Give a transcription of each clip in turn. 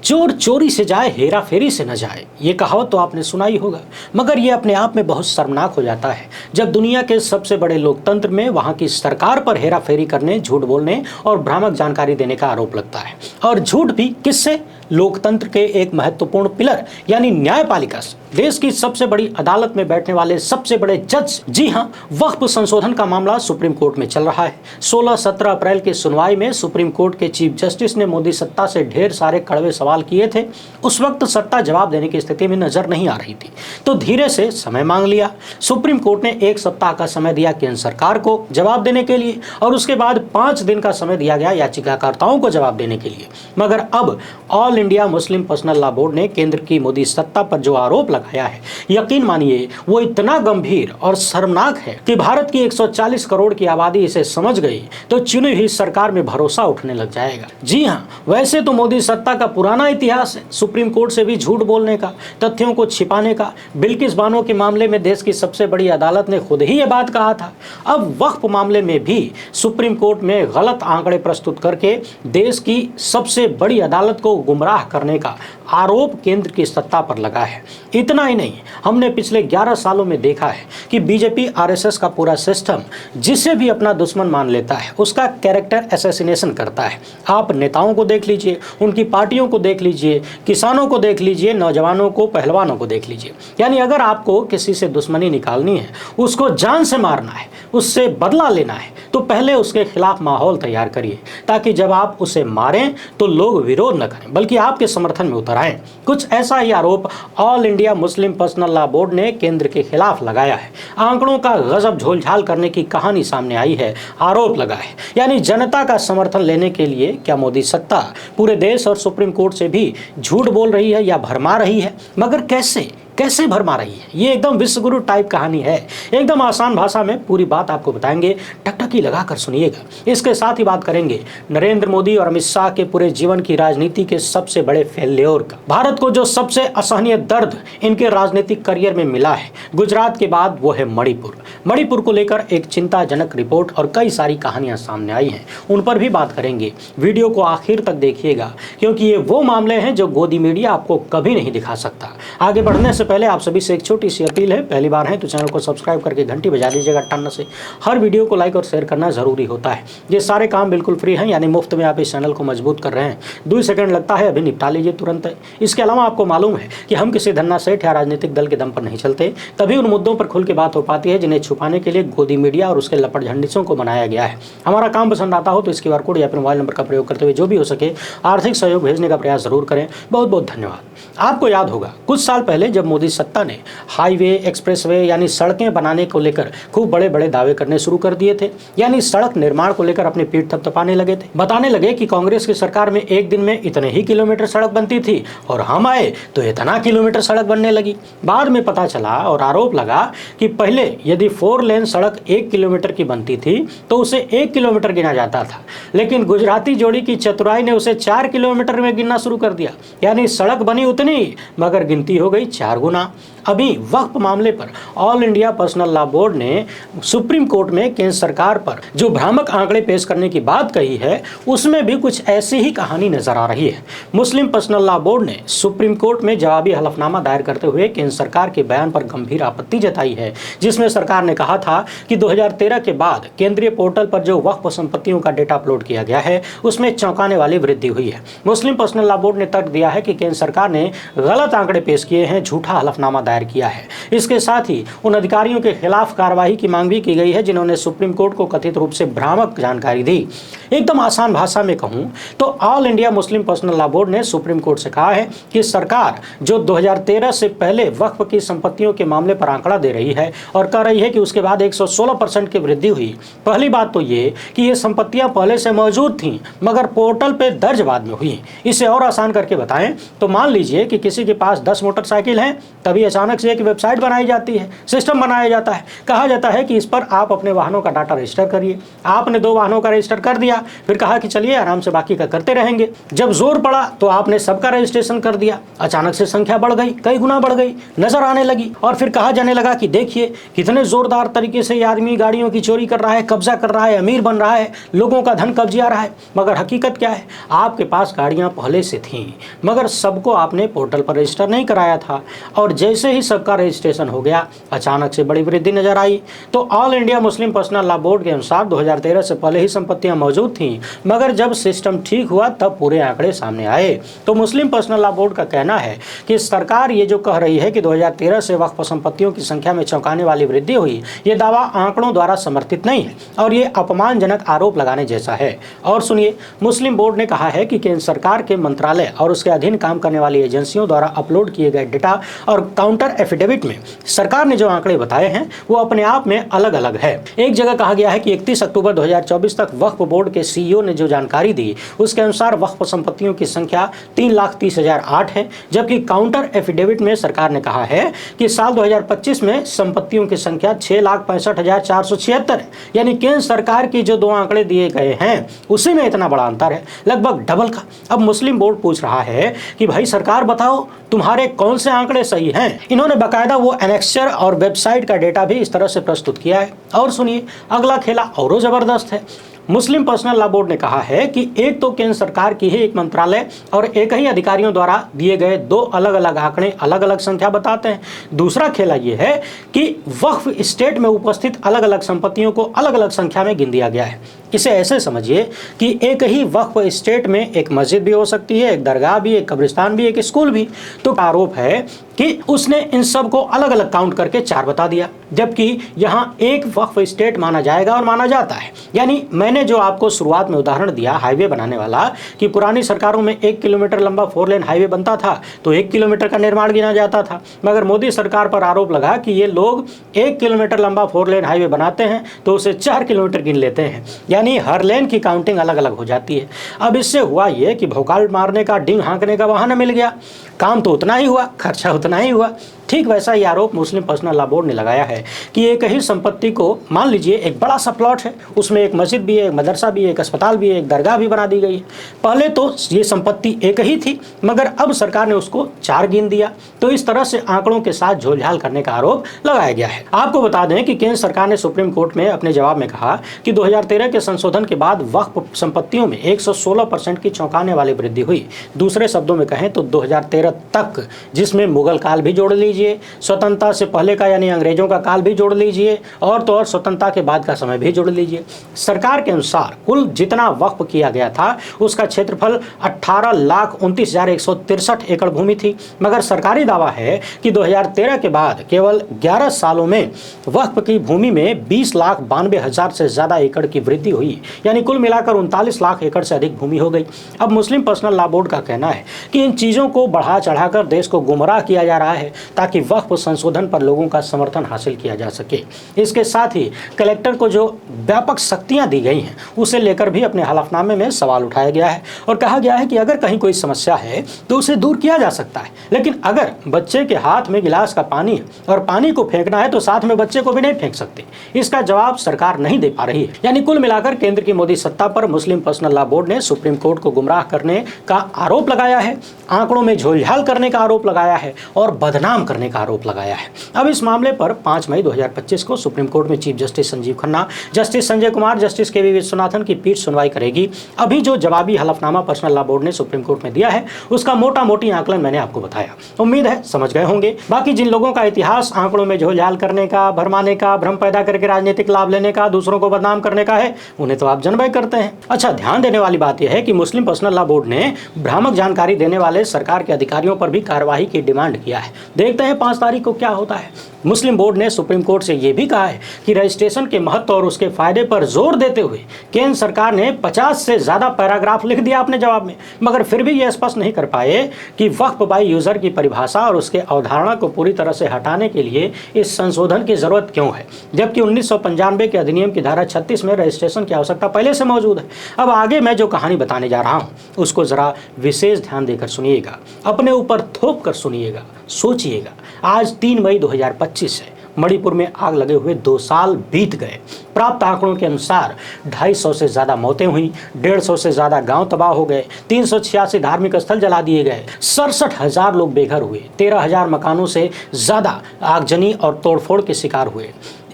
चोर चोरी से जाए हेरा फेरी से न जाए, ये कहावत तो आपने सुना ही होगा। मगर ये अपने आप में बहुत शर्मनाक हो जाता है जब दुनिया के सबसे बड़े लोकतंत्र में वहां की सरकार पर हेरा फेरी करने, झूठ बोलने और भ्रामक जानकारी देने का आरोप लगता है। और झूठ भी किससे? लोकतंत्र के एक महत्वपूर्ण पिलर यानी न्यायपालिका से, देश की सबसे बड़ी अदालत में बैठने वाले सबसे बड़े जज। जी हां, वक्फ संशोधन का मामला सुप्रीम कोर्ट में चल रहा है। 16-17 अप्रैल की सुनवाई में सुप्रीम कोर्ट के चीफ जस्टिस ने मोदी सत्ता से ढेर सारे कड़वे सवाल किए थे। उस वक्त सत्ता जवाब देने की स्थिति में नजर नहीं आ रही थी, तो धीरे से समय मांग लिया। सुप्रीम कोर्ट ने 1 सप्ताह का समय दिया केंद्र सरकार को जवाब देने के लिए, और उसके बाद 5 दिन का समय दिया गया याचिकाकर्ताओं को जवाब देने के लिए। मगर अब all India Muslim personal law board ने केंद्र की मोदी सत्ता पर जो आरोप लगाया है, यकीन मानिए वो इतना गंभीर और शर्मनाक है कि भारत की 140 करोड़ की आबादी इसे समझ गई तो चुनी हुई सरकार में भरोसा उठने लग जाएगा। जी हां, वैसे तो मोदी सत्ता का पुराना इतिहास है सुप्रीम कोर्ट से भी झूठ बोलने का, तथ्यों को छिपाने का। बिल्किस बानो के मामले में देश की सबसे बड़ी अदालत ने खुद ही ये बात कहा था। अब वक्फ मामले में भी सुप्रीम कोर्ट में गलत आंकड़े प्रस्तुत करके देश की सबसे बड़ी अदालत को गुमराह करने का आरोप केंद्र की सत्ता पर लगा है। इतना ही नहीं, हमने पिछले 11 सालों में देखा है कि बीजेपी आरएसएस का पूरा सिस्टम जिसे भी अपना दुश्मन मान लेता है उसका कैरेक्टर असैसिनेशन करता है। आप नेताओं को देख लीजिए, उनकी पार्टियों को देख लीजिए, किसानों को देख लीजिए, नौजवानों को, पहलवानों को देख लीजिए। यानी अगर आपको किसी से दुश्मनी निकालनी है, उसको जान से मारना है, उससे बदला लेना है, तो पहले उसके खिलाफ माहौल तैयार करिए, ताकि जब आप उसे मारें तो लोग विरोध न करें बल्कि आपके समर्थन में उतर आए। कुछ ऐसा ही आरोप all India Muslim personal law board ने केंद्र के खिलाफ लगाया है। आंकड़ों का गजब झोलझाल करने की कहानी सामने आई है, आरोप लगा है। यानी जनता का समर्थन लेने के लिए क्या मोदी सत्ता पूरे देश और सुप्रीम कोर्ट से भी झूठ बोल रही है या भरमा रही है? मगर कैसे भरमा रही है? ये एकदम विश्वगुरु टाइप कहानी है। एकदम आसान भाषा में पूरी बात आपको बताएंगे, टकटकी लगाकर सुनिएगा। इसके साथ ही बात करेंगे नरेंद्र मोदी और अमित शाह के पूरे जीवन की राजनीति के सबसे बड़े फेल्योर का। भारत को जो सबसे असहनीय दर्द इनके राजनीतिक करियर में मिला है गुजरात के बाद, वो है मणिपुर को लेकर एक चिंताजनक रिपोर्ट और कई सारी कहानियां सामने आई हैं, उन पर भी बात करेंगे। वीडियो को आखिर तक देखिएगा क्योंकि ये वो मामले हैं जो गोदी मीडिया आपको कभी नहीं दिखा सकता। आगे बढ़ने से पहले आप सभी से एक छोटी सी अपील है, पहली बार है तो चैनल को सब्सक्राइब करके घंटी बजा दीजिएगा टन से। हर वीडियो को लाइक और शेयर करना जरूरी होता है। ये सारे काम बिल्कुल फ्री हैं, यानी मुफ्त में आप इस चैनल को मजबूत कर रहे हैं। 2 सेकंड लगता है, अभी निपटा लीजिए तुरंत। इसके अलावा आपको मालूम है कि हम किसी धन्ना सेठ या राजनीतिक दल के दम पर नहीं चलते, तभी उन मुद्दों पर खुल के बात हो पाती है जिन्हें छुपाने के लिए गोदी मीडिया और उसके लपट झंडिसों को बनाया गया है। हमारा काम पसंद आता हो तो इस QR कोड या फिर मोबाइल नंबर का प्रयोग करते हुए जो भी हो सके आर्थिक सहयोग भेजने का प्रयास जरूर करें। बहुत बहुत धन्यवाद। आपको याद होगा कुछ साल पहले जब मोदी सत्ता ने हाईवे, एक्सप्रेसवे यानी सड़कें बनाने को लेकर खूब बड़े बड़े दावे करने शुरू कर दिए थे, यानी सड़क निर्माण को लेकर अपनी पीठ थपथपाने लगे थे, बताने लगे कि कांग्रेस की सरकार में एक दिन में इतने ही किलोमीटर सड़क बनती थी और हम आए तो इतना किलोमीटर सड़क बनने लगी। बाद में पता चला और आरोप लगा कि पहले यदि 4 लेन सड़क 1 किलोमीटर की बनती थी तो उसे 1 किलोमीटर गिना जाता था, लेकिन गुजराती जोड़ी की चतुराई ने उसे 4 किलोमीटर में गिनना शुरू कर दिया। यानी सड़क बनी उतनी मगर गिनती हो गई 4 गुना। अभी वक्फ मामले पर all India personal law board ने सुप्रीम कोर्ट में केंद्र सरकार पर जो भ्रामक आंकड़े पेश करने की बात कही है, उसमें भी कुछ ऐसी ही कहानी नजर आ रही है। मुस्लिम पर्सनल लॉ बोर्ड ने सुप्रीम कोर्ट में जवाबी हलफनामा दायर करते हुए केंद्र सरकार के बयान पर गंभीर आपत्ति जताई है, जिसमें सरकार ने कहा था कि 2013 के बाद केंद्रीय पोर्टल पर जो वक्फ संपत्तियों का डेटा अपलोड किया गया है उसमें चौंकाने वाली वृद्धि हुई है। मुस्लिम पर्सनल लॉ बोर्ड ने तर्क दिया है कि केंद्र सरकार ने गलत आंकड़े पेश किए हैं, झूठा हलफनामा दायर किया है। इसके साथ ही उन अधिकारियों के खिलाफ कार्रवाई की मांग भी की गई है जिन्होंने सुप्रीम कोर्ट को कथित रूप से भ्रामक जानकारी दी। एकदम आसान भाषा में कहूं तो all India Muslim personal law board ने सुप्रीम कोर्ट से कहा है कि सरकार जो 2013 से पहले वक्फ की संपत्तियों के मामले पर आंकड़ा दे रही है और कह रही है कि उसके बाद 116% की वृद्धि हुई। पहली बात तो ये कि ये संपत्तियां पहले से मौजूद थीं मगर पोर्टल पे दर्ज बाद में हुई। इसे और आसान करके बताएं तो मान लीजिए कि किसी के पास 10 मोटरसाइकिल हैं, तभी अचानक अचानक से एक वेबसाइट बनाई जाती है, सिस्टम बनाया जाता है, कहा जाता है कि इस पर आप अपने वाहनों का डाटा रजिस्टर करिए। आपने 2 वाहनों का रजिस्टर कर दिया, फिर कहा कि चलिए आराम से बाकी का करते रहेंगे। जब जोर पड़ा तो आपने सबका रजिस्ट्रेशन कर दिया। अचानक से संख्या बढ़ गई, कई गुना बढ़ गई, नजर आने लगी और फिर कहा जाने लगा कि देखिए कितने जोरदार तरीके से ये आदमी गाड़ियों की चोरी कर रहा है, कब्जा कर रहा है, अमीर बन रहा है, लोगों का धन कब्जिया रहा है। मगर हकीकत क्या है, आपके पास गाड़ियां पहले से थीं, मगर सबको आपने पोर्टल पर रजिस्टर नहीं कराया था। और जैसे ही सबका रजिस्ट्रेशन हो गया, अचानक से बड़ी वृद्धि नजर आई। तो all India Muslim personal law board के अनुसार 2013 से पहले ही संपत्तियां मौजूद थीं, मगर जब सिस्टम ठीक हुआ तब पूरे आंकड़े सामने आए। तो मुस्लिम पर्सनल लॉ बोर्ड का कहना है कि सरकार ये जो कह रही है कि 2013 से वक्फ संपत्तियों की संख्या में चौंकाने वाली वृद्धि हुई, ये दावा आंकड़ों द्वारा समर्थित नहीं है और ये अपमानजनक आरोप लगाने जैसा है। और सुनिए, मुस्लिम बोर्ड ने कहा है कि केंद्र सरकार के मंत्रालय और उसके अधीन काम करने वाली एजेंसियों द्वारा अपलोड किए गए डेटा और काउंटर एफिडेविट में सरकार ने जो आंकड़े बताए हैं वो अपने आप में अलग अलग है। एक जगह कहा गया है कि 31 अक्टूबर 2024 तक वक्फ बोर्ड के सीईओ ने जो जानकारी दी उसके अनुसार वक्फ संपत्तियों की संख्या 3,30,008 है, जबकि काउंटर एफिडेविट में सरकार ने कहा है कि साल 2025 में संपत्तियों की संख्या 6,65,476 है। यानी केंद्र सरकार की जो 2 आंकड़े दिए गए हैं उसी में इतना बड़ा अंतर है, लगभग डबल का। अब मुस्लिम बोर्ड पूछ रहा है कि भाई सरकार बताओ तुम्हारे कौन से आंकड़े सही हैं। इन्होंने बाकायदा वो एनेक्सचर और वेबसाइट का डेटा भी इस तरह से प्रस्तुत किया है। और सुनिए, अगला खेला और जबरदस्त है। मुस्लिम पर्सनल लॉ बोर्ड ने कहा है कि एक तो केंद्र सरकार की ही एक मंत्रालय और एक ही अधिकारियों द्वारा दिए गए 2 अलग अलग आंकड़े अलग अलग संख्या बताते हैं। दूसरा खेला यह है कि वक्फ स्टेट में उपस्थित अलग अलग संपत्तियों को अलग अलग संख्या में गिन दिया गया है। इसे ऐसे समझिए कि एक ही वक्फ स्टेट में एक मस्जिद भी हो सकती है, एक दरगाह भी, एक कब्रिस्तान भी, एक स्कूल भी। तो आरोप है कि उसने इन सब को अलग अलग काउंट करके 4 बता दिया, जबकि यहाँ एक वक्फ स्टेट माना जाएगा और माना जाता है। यानी मैंने जो आपको शुरुआत में उदाहरण दिया हाईवे बनाने वाला कि पुरानी सरकारों में 1 किलोमीटर लंबा 4 लेन हाईवे बनता था तो 1 किलोमीटर का निर्माण गिना जाता था, मगर मोदी सरकार पर आरोप लगा कि ये लोग 1 किलोमीटर लंबा 4 लेन हाईवे बनाते हैं तो उसे 4 किलोमीटर गिन लेते हैं। यानी हर लेन की काउंटिंग अलग अलग हो जाती है। अब इससे हुआ ये कि भौकाल मारने का, डींग हाँकने का बहाना मिल गया, काम तो उतना ही हुआ, खर्चा उतना ही हुआ। ठीक वैसा ही आरोप मुस्लिम पर्सनल लॉ बोर्ड ने लगाया है कि एक ही संपत्ति को, मान लीजिए एक बड़ा सा प्लॉट है, उसमें एक मस्जिद भी है, एक मदरसा भी है, एक अस्पताल भी है, एक दरगाह भी बना दी गई है। पहले तो ये संपत्ति एक ही थी, मगर अब सरकार ने उसको 4 गिन दिया। तो इस तरह से आंकड़ों के साथ झोलझाल करने का आरोप लगाया गया है। आपको बता दें कि केंद्र सरकार ने सुप्रीम कोर्ट में अपने जवाब में कहा कि 2013 के संशोधन के बाद वक्फ संपत्तियों में 116% की चौंकाने वाली वृद्धि हुई। दूसरे शब्दों में कहें तो 2013 तक, जिसमें मुगल काल भी जोड़ लीजिए, स्वतंत्रता से पहले का यानी अंग्रेजों का काल भी जोड़ लीजिए, और तो और स्वतंत्रता के बाद का समय भी जोड़ लीजिए। सरकार के अनुसार कुल जितना वक्फ किया गया था उसका क्षेत्रफल 18,29,163 एकड़ भूमि थी, मगर सरकारी दावा है कि 2013 के बाद केवल 11 सालों में वक्फ की भूमि में 20,92,000 से ज्यादा एकड़ की वृद्धि हुई। यानी कुल मिलाकर 39 लाख एकड़ से अधिक भूमि हो गई। अब मुस्लिम पर्सनल लॉ बोर्ड का कहना है कि इन चीजों को बढ़ा चढ़ाकर देश को गुमराह किया जा रहा है ताकि वक्फ संशोधन पर लोगों का समर्थन हासिल किया जा सके। इसके साथ ही कलेक्टर को जो व्यापक शक्तियां दी गई हैं उसे लेकर भी अपने हलफनामे में सवाल उठाया गया है और कहा गया है कि अगर कहीं कोई समस्या है तो उसे दूर किया जा सकता है, लेकिन अगर बच्चे के हाथ में गिलास का पानी है और पानी को फेंकना है तो साथ में बच्चे को भी नहीं फेंक सकते। इसका जवाब सरकार नहीं दे पा रही है। यानी कुल मिलाकर केंद्र की मोदी सत्ता पर मुस्लिम पर्सनल लॉ बोर्ड ने सुप्रीम कोर्ट को गुमराह करने का आरोप लगाया है, आंकड़ों में झोलझाल करने का आरोप लगाया है और बदनाम करने का आरोप लगाया है। अब इस मामले पर 5 मई 2025 को सुप्रीम कोर्ट में chief justice Sanjeev Khanna, justice Sanjay Kumar, justice के वी विश्वनाथन की पीठ सुनवाई करेगी। अभी जो जवाबी हलफनामा पर्सनल लॉ बोर्ड ने सुप्रीम कोर्ट में दिया है उसका मोटा मोटी आंकलन मैंने आपको बताया। उम्मीद है समझ गए होंगे। बाकी जिन लोगों का इतिहास आंकड़ों में झोलझाल करने का, भरमाने का, भ्रम पैदा करके राजनीतिक लाभ लेने का, दूसरों को बदनाम करने का है, उन्हें तो आप जनबय करते हैं। अच्छा, ध्यान देने वाली बात यह है कि मुस्लिम पर्सनल लॉ बोर्ड ने भ्रामक जानकारी देने वाले सरकार के अधिकारियों पर भी कार्रवाई की डिमांड किया है। देखते हैं 5 तारीख को क्या होता है। मुस्लिम बोर्ड ने सुप्रीम कोर्ट से यह भी कहा है कि रजिस्ट्रेशन के महत्व और उसके फायदे पर जोर देते हुए केंद्र सरकार ने 50 से ज्यादा पैराग्राफ लिख दिया अपने जवाब में, मगर फिर भी यह स्पष्ट नहीं कर पाए कि वक्फ बाय यूजर की परिभाषा और उसके अवधारणा को पूरी तरह से हटाने के लिए इस संशोधन की जरूरत क्यों है, जबकि 1995 के अधिनियम की धारा 36 में रजिस्ट्रेशन की आवश्यकता पहले से मौजूद है। अब आगे मैं जो कहानी बताने जा रहा हूं उसको जरा विशेष ध्यान देकर सुनिएगा, अपने ऊपर थोप कर सुनिएगा। सोचिएगा, आज 3 मई 2025 है। मणिपुर में आग लगे हुए 2 साल बीत गए। प्राप्त आंकड़ों के अनुसार 250 से ज़्यादा मौतें हुई, 150 से ज़्यादा गांव तबाह हो गए, 386 धार्मिक स्थल जला दिए गए, 67,000 लोग बेघर हुए, 13,000 मकानों से ज़्यादा आगजनी और तोड़फोड़ के शिकार हुए,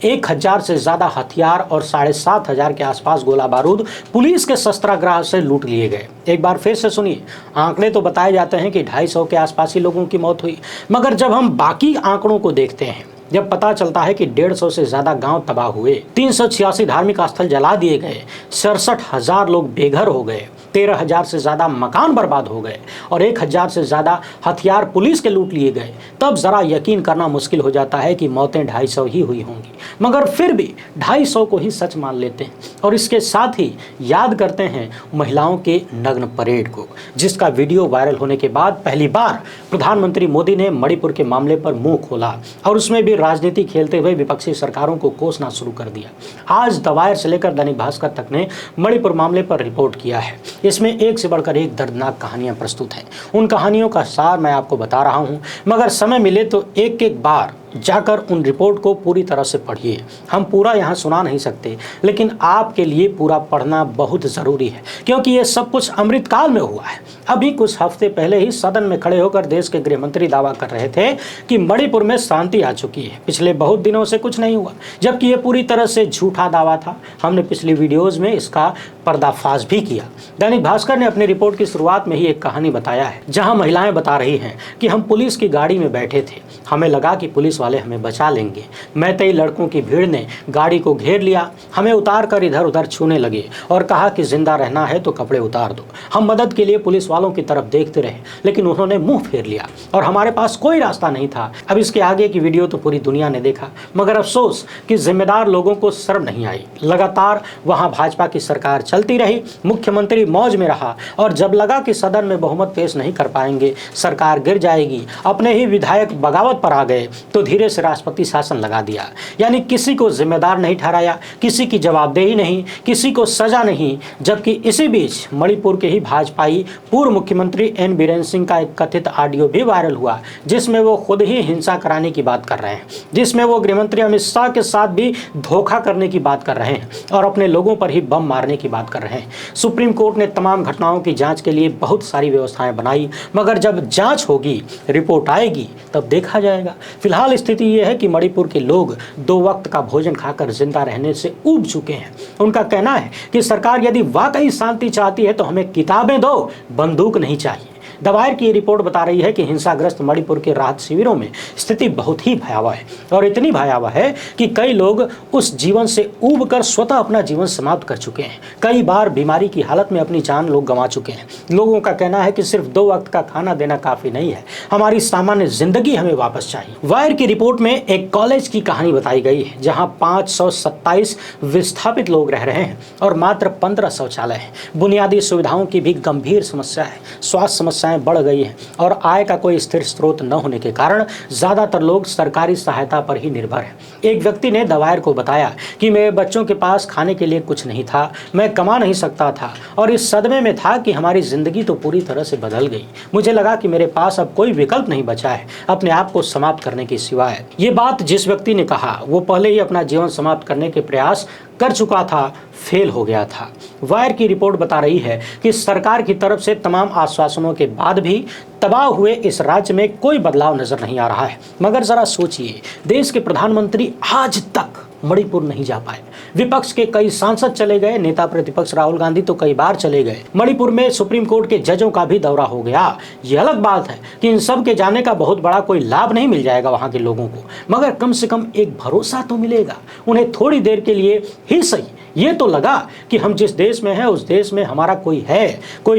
1,000 से ज़्यादा हथियार और 7,500 के आसपास गोला बारूद पुलिस के शस्त्रागार से लूट लिए गए। एक बार फिर से सुनिए, आंकड़े तो बताए जाते हैं कि 250 के आसपास ही लोगों की मौत हुई, मगर जब हम बाकी आंकड़ों को देखते हैं, जब पता चलता है कि 150 से ज्यादा गांव तबाह हुए, 386 धार्मिक स्थल जला दिए गए, 67,000 लोग बेघर हो गए, 13,000 से ज्यादा मकान बर्बाद हो गए और 1,000 से ज्यादा हथियार पुलिस के लूट लिए गए, तब जरा यकीन करना मुश्किल हो जाता है कि मौतें 250 ही हुई होंगी। मगर फिर भी 250 को ही सच मान लेते हैं और इसके साथ ही याद करते हैं महिलाओं के नग्न परेड को, जिसका वीडियो वायरल होने के बाद पहली बार प्रधानमंत्री मोदी ने मणिपुर के मामले पर मुंह खोला और उसमें भी राजनीति खेलते हुए विपक्षी सरकारों को कोसना शुरू कर दिया। आज द वायर से लेकर दैनिक भास्कर तक ने मणिपुर मामले पर रिपोर्ट किया है। इसमें एक से बढ़कर एक दर्दनाक कहानियां प्रस्तुत हैं। उन कहानियों का सार मैं आपको बता रहा हूं, मगर समय मिले तो एक एक बार जाकर उन रिपोर्ट को पूरी तरह से पढ़िए। हम पूरा यहाँ सुना नहीं सकते, लेकिन आपके लिए पूरा पढ़ना बहुत ज़रूरी है, क्योंकि ये सब कुछ अमृतकाल में हुआ है। अभी कुछ हफ्ते पहले ही सदन में खड़े होकर देश के गृह मंत्री दावा कर रहे थे कि मणिपुर में शांति आ चुकी है, पिछले बहुत दिनों से कुछ नहीं हुआ, जबकि ये पूरी तरह से झूठा दावा था। हमने पिछली वीडियोज़ में इसका पर्दाफाश भी किया। दैनिक भास्कर ने अपनी रिपोर्ट की शुरुआत में ही एक कहानी बताया है, जहां महिलाएं बता रही हैं कि हम पुलिस की गाड़ी में बैठे थे, हमें लगा कि पुलिस वाले हमें बचा लेंगे। मैतेई लड़कों की भीड़ ने गाड़ी को घेर लिया, हमें उतार कर इधर उधर छूने लगे और कहा कि जिंदा रहना है तो कपड़े उतार दो। हम मदद के लिए पुलिस वालों की तरफ देखते रहे, लेकिन उन्होंने मुंह फेर लिया और हमारे पास कोई रास्ता नहीं था। अब इसके आगे की वीडियो तो पूरी दुनिया ने देखा, मगर अफसोस कि जिम्मेदार लोगों को शर्म नहीं आई। लगातार वहां भाजपा की सरकार चलती रही, मुख्यमंत्री मौज में रहा और जब लगा कि सदन में बहुमत पेश नहीं कर पाएंगे, सरकार गिर जाएगी, अपने ही विधायक बगावत पर आ गए तो धीरे से राष्ट्रपति शासन लगा दिया। यानी किसी को जिम्मेदार नहीं ठहराया, किसी की जवाबदेही नहीं, किसी को सजा नहीं। जबकि इसी बीच मणिपुर के ही भाजपाई पूर्व मुख्यमंत्री एन बीरेन सिंह का एक कथित ऑडियो भी वायरल हुआ, जिसमें वो खुद ही हिंसा कराने की बात कर रहे हैं, जिसमें वो गृहमंत्री अमित शाह के साथ भी धोखा करने की बात कर रहे हैं और अपने लोगों पर ही बम मारने की बात कर रहे हैं। सुप्रीम कोर्ट ने तमाम घटनाओं की जांच के लिए बहुत सारी व्यवस्थाएं बनाई, मगर जब जांच होगी, रिपोर्ट आएगी, तब देखा जाएगा। फिलहाल स्थिति यह है कि मणिपुर के लोग 2 वक्त का भोजन खाकर जिंदा रहने से ऊब चुके हैं। उनका कहना है कि सरकार यदि वाकई शांति चाहती है तो हमें किताबें दो, बंदूक नहीं चाहिए। द वायर की रिपोर्ट बता रही है कि हिंसाग्रस्त मणिपुर के राहत शिविरों में स्थिति बहुत ही भयावह है और इतनी भयावह है कि कई लोग उस जीवन से ऊब कर स्वतः अपना जीवन समाप्त कर चुके हैं। कई बार बीमारी की हालत में अपनी जान लोग गंवा चुके हैं। लोगों का कहना है कि सिर्फ 2 वक्त का खाना देना काफी नहीं है, हमारी सामान्य जिंदगी हमें वापस चाहिए। वायर की रिपोर्ट में एक कॉलेज की कहानी बताई गई है, जहाँ 527 विस्थापित लोग रह रहे हैं और मात्र 15 शौचालय हैं। बुनियादी सुविधाओं की भी गंभीर समस्या है, स्वास्थ्य समस्याएं बढ़ गई है और आय का कोई स्थिर स्रोत न होने के कारण ज्यादातर लोग सरकारी सहायता पर ही निर्भर हैं। एक व्यक्ति ने द वायर को बताया कि मेरे बच्चों के पास खाने के लिए कुछ नहीं था, मैं कमा नहीं सकता था और इस सदमे में था कि हमारी जिंदगी तो पूरी तरह से बदल गई। मुझे लगा कि मेरे पास अब कोई विकल्प नहीं बचा है अपने आप को समाप्त करने की सिवाय। ये बात जिस व्यक्ति ने कहा वो पहले ही अपना जीवन समाप्त करने के प्रयास कर चुका था, फेल हो गया था। वायर की रिपोर्ट बता रही है कि सरकार की तरफ से तमाम आश्वासनों के बाद भी तबाह हुए इस राज्य में कोई बदलाव नजर नहीं आ रहा है। मगर जरा सोचिए, देश के प्रधानमंत्री आज तक मणिपुर नहीं जा पाए। विपक्ष के कई सांसद चले गए, नेता प्रतिपक्ष राहुल गांधी तो कई बार चले गए। मणिपुर में सुप्रीम कोर्ट के जजों का भी दौरा हो गया। यह अलग बात है कि इन सब के जाने का बहुत बड़ा कोई लाभ नहीं मिल जाएगा वहां के लोगों को, मगर कम से कम एक भरोसा तो मिलेगा। उन्हें थोड़ी देर के लिए ही सही ये तो लगा कि हम जिस देश में हैं उस देश में हमारा कोई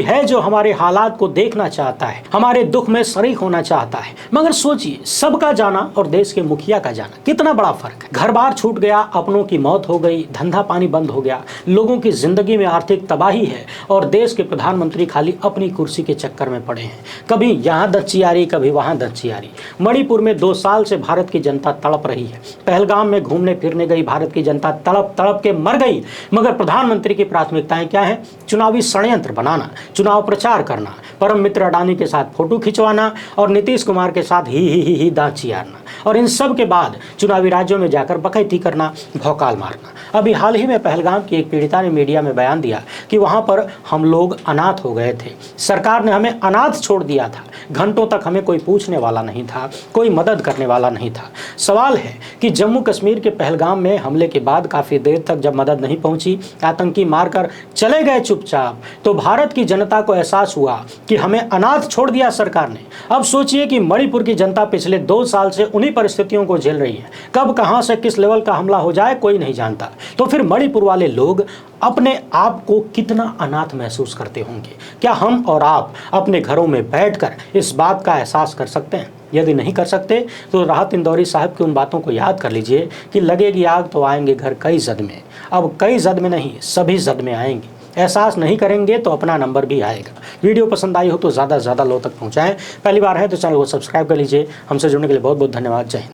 है जो हमारे हालात को देखना चाहता है, हमारे दुख में शरीक होना चाहता है। मगर सोचिए, सबका जाना और देश के मुखिया का जाना, कितना बड़ा फर्क है। घर बार छूट गया, अपनों की मौत हो गई, धंधा पानी बंद हो गया, लोगों की जिंदगी में आर्थिक तबाही है और देश के प्रधानमंत्री खाली अपनी कुर्सी के चक्कर में पड़े हैं। कभी यहाँ दच्चियारी, कभी वहाँ दच्चियारी। मणिपुर में 2 साल से भारत की जनता तड़प रही है। पहलगाम में घूमने फिरने गई भारत की जनता तड़प तड़प के मर गई मगर प्रधानमंत्री की प्राथमिकताएं क्या हैं? चुनावी षड्यंत्र बनाना, चुनाव प्रचार करना, परम मित्र अडानी के साथ फोटो खिंचवाना और नीतीश कुमार के साथ ही दांत चियारना, और इन सब के बाद चुनावी राज्यों में जाकर बकैती करना, भौकाल मारना। अभी हाल ही में पहलगाम की एक पीड़िता ने मीडिया में बयान दिया कि वहां पर हम लोग अनाथ हो गए थे, सरकार ने हमें अनाथ छोड़ दिया था, घंटों तक हमें कोई पूछने वाला नहीं था, कोई मदद करने वाला नहीं था। सवाल है कि जम्मू कश्मीर के पहलगाम में हमले के बाद काफ़ी देर तक जब मदद नहीं पहुंची, आतंकी मारकर चले गए चुपचाप, तो भारत की जनता को एहसास हुआ कि हमें अनाथ छोड़ दिया सरकार ने। अब सोचिए कि मणिपुर की जनता पिछले 2 साल से उन्हीं परिस्थितियों को झेल रही है। कब कहां से किस लेवल का हमला हो जाए कोई नहीं जानता। तो फिर मणिपुर वाले लोग अपने आप को कितना अनाथ महसूस करते होंगे? क्या हम और आप अपने घरों में बैठकर इस बात का एहसास कर सकते हैं? यदि नहीं कर सकते तो राहत इंदौरी साहब की उन बातों को याद कर लीजिए कि लगेगी आग तो आएंगे घर कई जद में। अब कई जद में नहीं, सभी जद में आएंगे। एहसास नहीं करेंगे तो अपना नंबर भी आएगा। वीडियो पसंद आई हो तो ज़्यादा से ज़्यादा लोगों तक पहुँचाएं। पहली बार है तो चैनल को सब्सक्राइब कर लीजिए। हमसे जुड़ने के लिए बहुत बहुत धन्यवाद। जय हिंद।